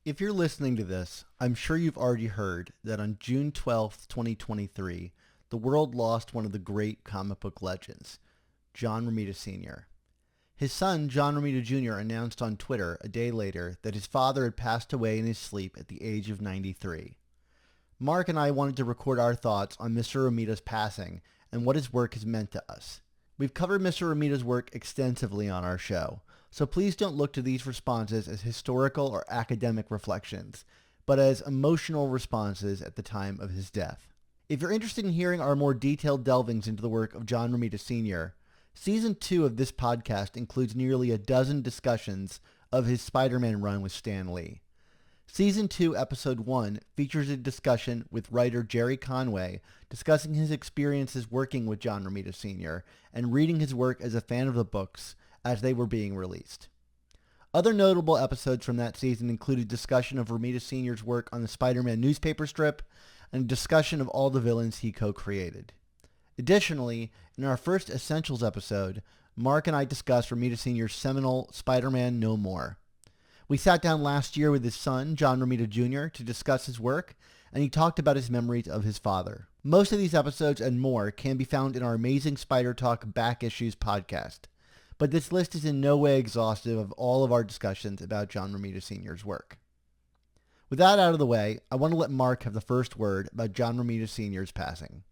If you're listening to this, I'm sure you've already heard that on June 12th, 2023, the world lost one of the great comic book legends, John Romita Sr. His son, John Romita Jr., announced on Twitter a day later that his father had passed away in his sleep at the age of 93. Mark and I wanted to record our thoughts on Mr. Romita's passing and what his work has meant to us. We've covered Mr. Romita's work extensively on our show, so please don't look to these responses as historical or academic reflections, but as emotional responses at the time of his death. If you're interested in hearing our more detailed delvings into the work of John Romita Sr., Season 2 of this podcast includes nearly a dozen discussions of his Spider-Man run with Stan Lee. Season 2, Episode 1 features a discussion with writer Jerry Conway discussing his experiences working with John Romita Sr. and reading his work as a fan of the books as they were being released. Other notable episodes from that season included discussion of Romita Sr.'s work on the Spider-Man newspaper strip and a discussion of all the villains he co-created. Additionally, in our first Essentials episode, Mark and I discussed Romita Sr.'s seminal Spider-Man No More. We sat down last year with his son, John Romita Jr., to discuss his work, and he talked about his memories of his father. Most of these episodes and more can be found in our Amazing Spider Talk Back Issues podcast, but this list is in no way exhaustive of all of our discussions about John Romita Sr.'s work. With that out of the way, I want to let Mark have the first word about John Romita Sr.'s passing.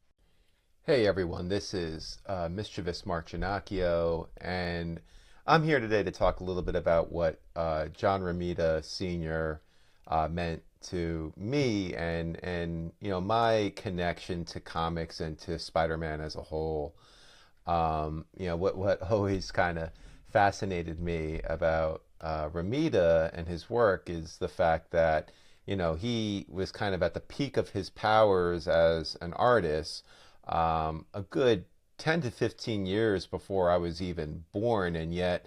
Hey everyone, this is Mischievous Mark Giannacchio, and I'm here today to talk a little bit about what John Romita Sr. Meant to me and my connection to comics and to Spider-Man as a whole. What always kind of fascinated me about Romita and his work is the fact that he was kind of at the peak of his powers as an artist a good 10 to 15 years before I was even born, and yet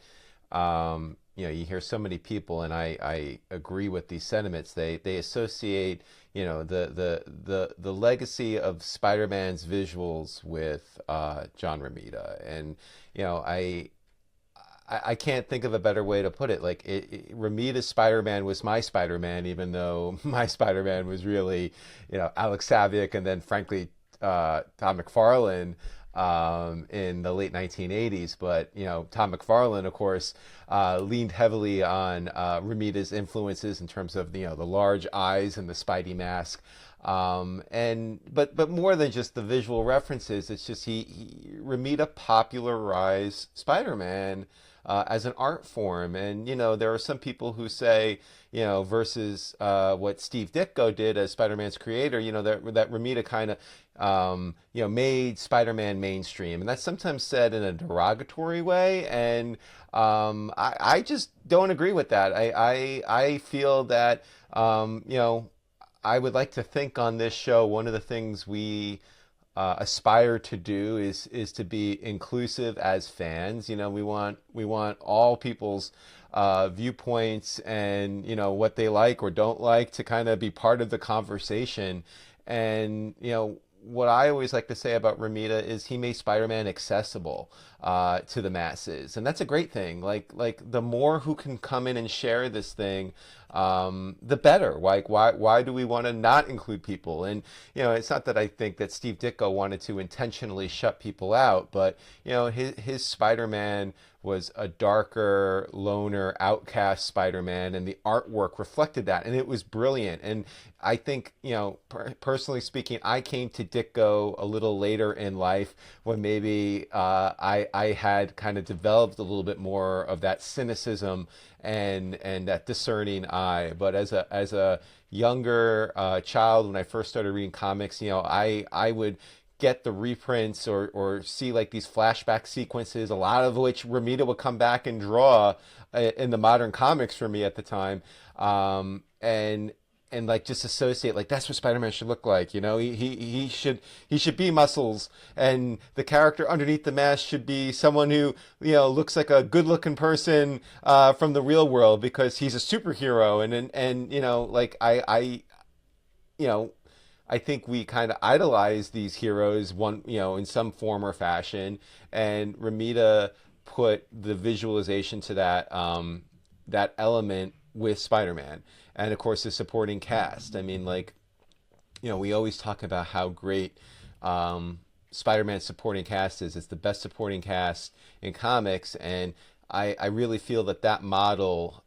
you hear so many people, and I agree with these sentiments. They associate the legacy of Spider-Man's visuals with John Romita, and I can't think of a better way to put it. Like Romita's Spider-Man was my Spider-Man, even though my Spider-Man was really Alex Saviuk, and then frankly Tom McFarlane in the late 1980s. But Tom McFarlane, of course, leaned heavily on Romita's influences in terms of the large eyes and the Spidey mask. But more than just the visual references, it's just Romita popularized Spider-Man as an art form. And there are some people who say versus what Steve Ditko did as Spider-Man's creator, that Romita kind of made Spider-Man mainstream, and that's sometimes said in a derogatory way, and I just don't agree with that. I feel that I would like to think on this show, one of the things we aspire to do is to be inclusive as fans. We want all people's viewpoints and what they like or don't like to kind of be part of the conversation. And what I always like to say about Romita is he made Spider-Man accessible to the masses, and that's a great thing. Like the more who can come in and share this thing, the better. Like why do we want to not include people? And it's not that I think that Steve Ditko wanted to intentionally shut people out, but his Spider-Man was a darker, loner, outcast Spider-Man, and the artwork reflected that, and it was brilliant. And I think, personally speaking, I came to Ditko a little later in life when maybe I had kind of developed a little bit more of that cynicism and that discerning eye. But as a younger child, when I first started reading comics, I would get the reprints or see like these flashback sequences, a lot of which Romita would come back and draw in the modern comics for me at the time, and like just associate like that's what Spider-Man should look like. He should be muscles, and the character underneath the mask should be someone who looks like a good-looking person from the real world because he's a superhero, and like I think we kind of idolize these heroes in some form or fashion, and Romita put the visualization to that element with Spider-Man, and of course the supporting cast. I mean, like, we always talk about how great Spider-Man supporting cast is. It's the best supporting cast in comics, and I really feel that model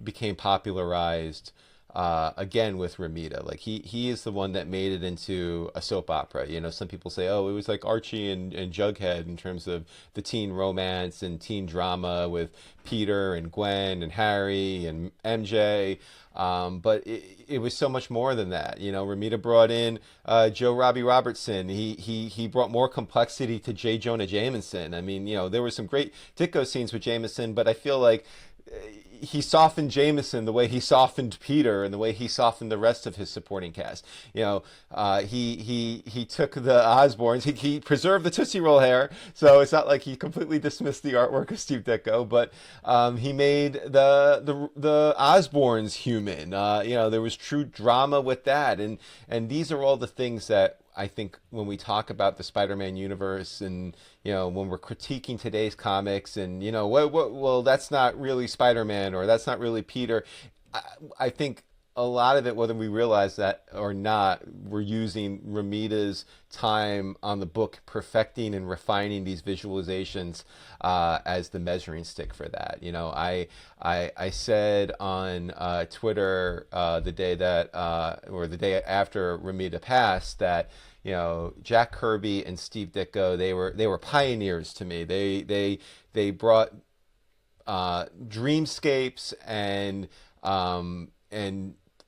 became popularized again with Romita. Like he is the one that made it into a soap opera. Some people say, oh, it was like Archie and Jughead in terms of the teen romance and teen drama with Peter and Gwen and Harry and MJ. But it was so much more than that. Romita brought in Joe Robbie Robertson. He brought more complexity to J. Jonah Jameson. I mean, there were some great Ditko scenes with Jameson, but I feel like he softened Jameson the way he softened Peter and the way he softened the rest of his supporting cast. He took the Osborns. He preserved the Tootsie Roll hair, so it's not like he completely dismissed the artwork of Steve Ditko, but he made the Osborns human. There was true drama with that, and these are all the things that I think when we talk about the Spider-Man universe, and when we're critiquing today's comics, and well, that's not really Spider-Man, or that's not really Peter. I think a lot of it, whether we realize that or not, we're using Romita's time on the book perfecting and refining these visualizations as the measuring stick for that. I said on Twitter the day that or the day after Romita passed that Jack Kirby and Steve Ditko, they were pioneers to me. They brought dreamscapes and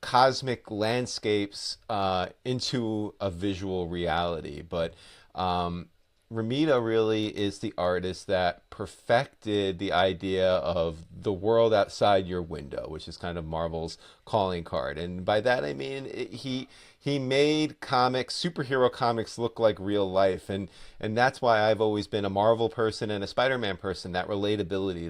cosmic landscapes into a visual reality. But Romita really is the artist that perfected the idea of the world outside your window, which is kind of Marvel's calling card. And by that I mean he made superhero comics look like real life, and that's why I've always been a Marvel person and a Spider-Man person. That relatability,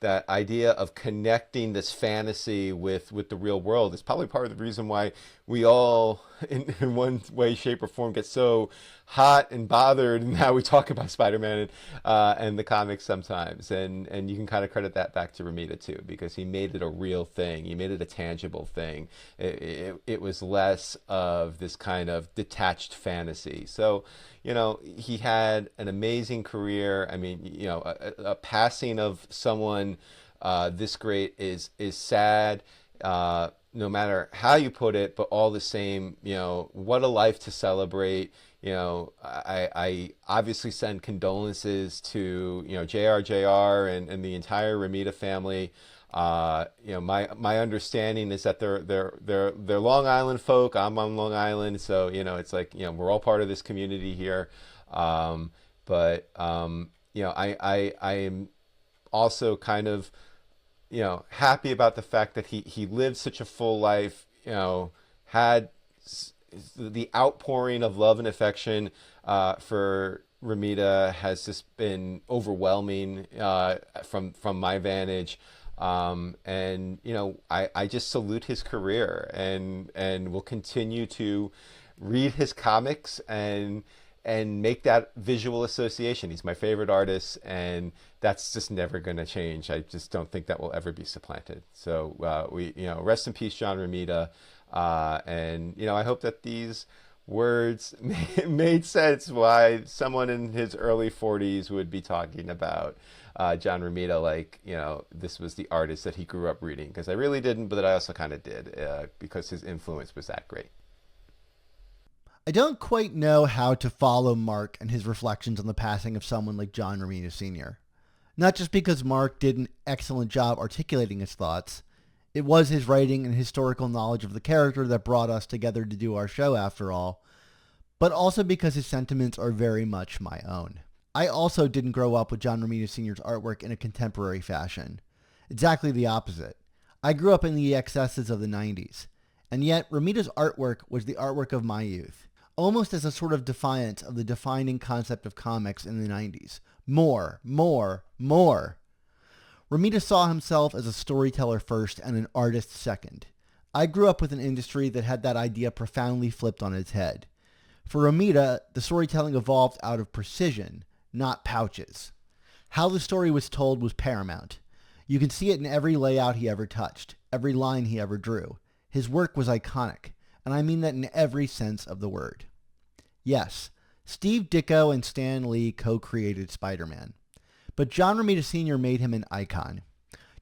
that idea of connecting this fantasy with the real world is probably part of the reason why we all, in one way, shape, or form, get so hot and bothered in how we talk about Spider-Man and the comics sometimes. And you can kind of credit that back to Romita too, because he made it a real thing. He made it a tangible thing. It was less of this kind of detached fantasy. So, he had an amazing career. I mean, a passing of someone this great is sad, no matter how you put it, but all the same, what a life to celebrate. I obviously send condolences to, JR and the entire Romita family. My understanding is that they're Long Island folk. I'm on Long Island, so it's like we're all part of this community here. But I am also kind of happy about the fact that he lived such a full life. Had the outpouring of love and affection for Romita has just been overwhelming from my vantage. And I just salute his career, and will continue to read his comics and make that visual association. He's my favorite artist, and that's just never going to change. I just don't think that will ever be supplanted. So rest in peace, John Romita. And I hope that these words made sense why someone in his early 40s would be talking about John Romita like this was the artist that he grew up reading, because I really didn't, but I also kind of did, because his influence was that great. I don't quite know how to follow Mark and his reflections on the passing of someone like John Romita Sr. Not just because Mark did an excellent job articulating his thoughts. It was his writing and historical knowledge of the character that brought us together to do our show, after all, but also because his sentiments are very much my own. I also didn't grow up with John Romita Sr.'s artwork in a contemporary fashion. Exactly the opposite. I grew up in the excesses of the 90s, and yet Romita's artwork was the artwork of my youth, almost as a sort of defiance of the defining concept of comics in the 90s. More, more, more. Romita saw himself as a storyteller first and an artist second. I grew up with an industry that had that idea profoundly flipped on its head. For Romita, the storytelling evolved out of precision, not pouches. How the story was told was paramount. You can see it in every layout he ever touched, every line he ever drew. His work was iconic, and I mean that in every sense of the word. Yes, Steve Ditko and Stan Lee co-created Spider-Man, but John Romita Sr. made him an icon.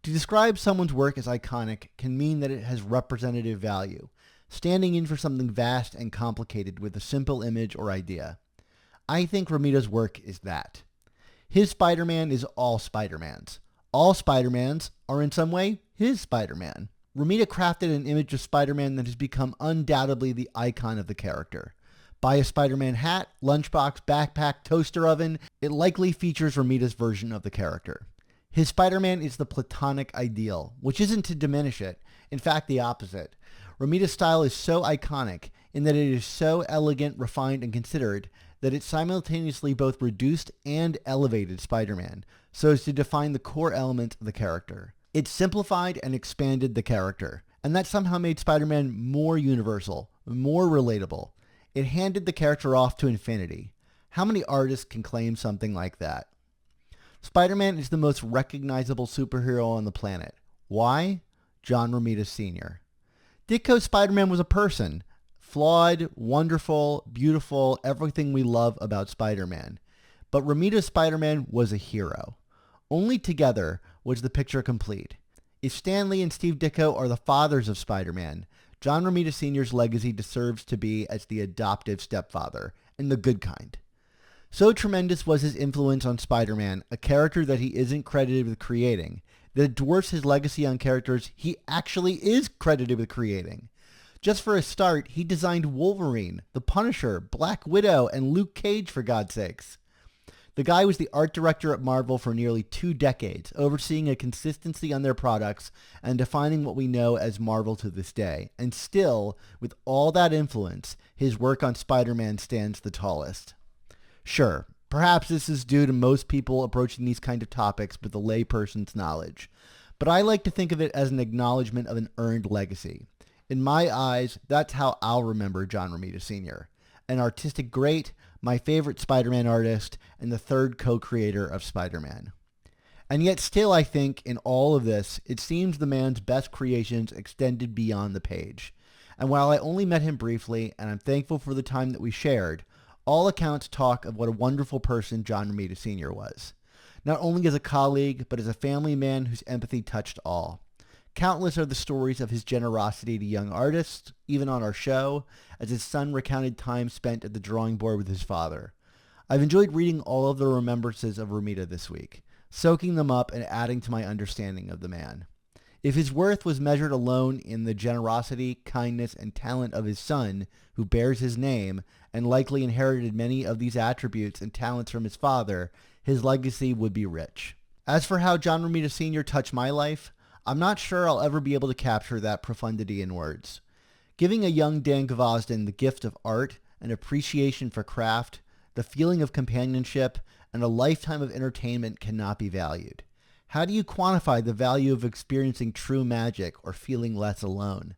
To describe someone's work as iconic can mean that it has representative value, standing in for something vast and complicated with a simple image or idea. I think Romita's work is that. His Spider-Man is all Spider-Mans. All Spider-Mans are in some way his Spider-Man. Romita crafted an image of Spider-Man that has become undoubtedly the icon of the character. Buy a Spider-Man hat, lunchbox, backpack, toaster oven, it likely features Romita's version of the character. His Spider-Man is the platonic ideal, which isn't to diminish it, in fact the opposite. Romita's style is so iconic in that it is so elegant, refined, and considered that it simultaneously both reduced and elevated Spider-Man, so as to define the core elements of the character. It simplified and expanded the character, and that somehow made Spider-Man more universal, more relatable. It handed the character off to infinity. How many artists can claim something like that? Spider-Man is the most recognizable superhero on the planet. Why? John Romita Sr. Ditko's Spider-Man was a person. Flawed, wonderful, beautiful, everything we love about Spider-Man. But Romita's Spider-Man was a hero. Only together was the picture complete. If Stan Lee and Steve Ditko are the fathers of Spider-Man, John Romita Sr.'s legacy deserves to be as the adoptive stepfather, and the good kind. So tremendous was his influence on Spider-Man, a character that he isn't credited with creating, that it dwarfs his legacy on characters he actually is credited with creating. Just for a start, he designed Wolverine, the Punisher, Black Widow, and Luke Cage, for God's sakes. The guy was the art director at Marvel for nearly 2 decades, overseeing a consistency on their products and defining what we know as Marvel to this day. And still, with all that influence, his work on Spider-Man stands the tallest. Sure, perhaps this is due to most people approaching these kind of topics with a layperson's knowledge, but I like to think of it as an acknowledgement of an earned legacy. In my eyes, that's how I'll remember John Romita Sr., an artistic great, my favorite Spider-Man artist, and the third co-creator of Spider-Man. And yet still, I think, in all of this, it seems the man's best creations extended beyond the page. And while I only met him briefly, and I'm thankful for the time that we shared, all accounts talk of what a wonderful person John Romita Sr. was. Not only as a colleague, but as a family man whose empathy touched all. Countless are the stories of his generosity to young artists, even on our show, as his son recounted time spent at the drawing board with his father. I've enjoyed reading all of the remembrances of Romita this week, soaking them up and adding to my understanding of the man. If his worth was measured alone in the generosity, kindness, and talent of his son, who bears his name, and likely inherited many of these attributes and talents from his father, his legacy would be rich. As for how John Romita Sr. touched my life, I'm not sure I'll ever be able to capture that profundity in words. Giving a young Dan Gvozden the gift of art, an appreciation for craft, the feeling of companionship, and a lifetime of entertainment cannot be valued. How do you quantify the value of experiencing true magic or feeling less alone?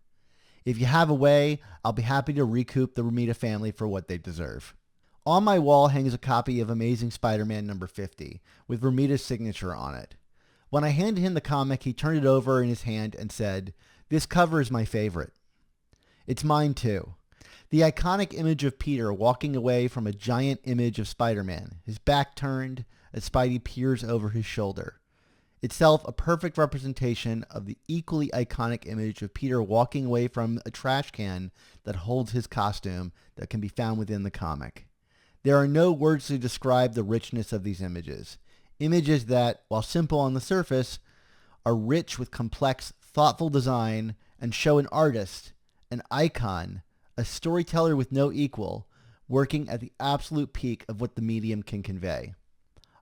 If you have a way, I'll be happy to recoup the Romita family for what they deserve. On my wall hangs a copy of Amazing Spider-Man number 50, with Romita's signature on it. When I handed him the comic, he turned it over in his hand and said, "This cover is my favorite." It's mine too. The iconic image of Peter walking away from a giant image of Spider-Man, his back turned as Spidey peers over his shoulder. Itself a perfect representation of the equally iconic image of Peter walking away from a trash can that holds his costume that can be found within the comic. There are no words to describe the richness of these images. Images that, while simple on the surface, are rich with complex, thoughtful design and show an artist, an icon, a storyteller with no equal, working at the absolute peak of what the medium can convey.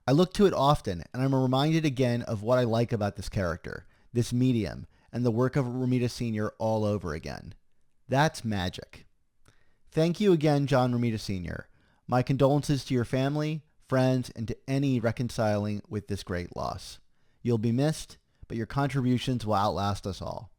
I look to it often, and I'm reminded again of what I like about this character, this medium, and the work of Romita Sr. all over again. That's magic. Thank you again, John Romita Sr. My condolences to your family, friends, and to any reconciling with this great loss. You'll be missed, but your contributions will outlast us all.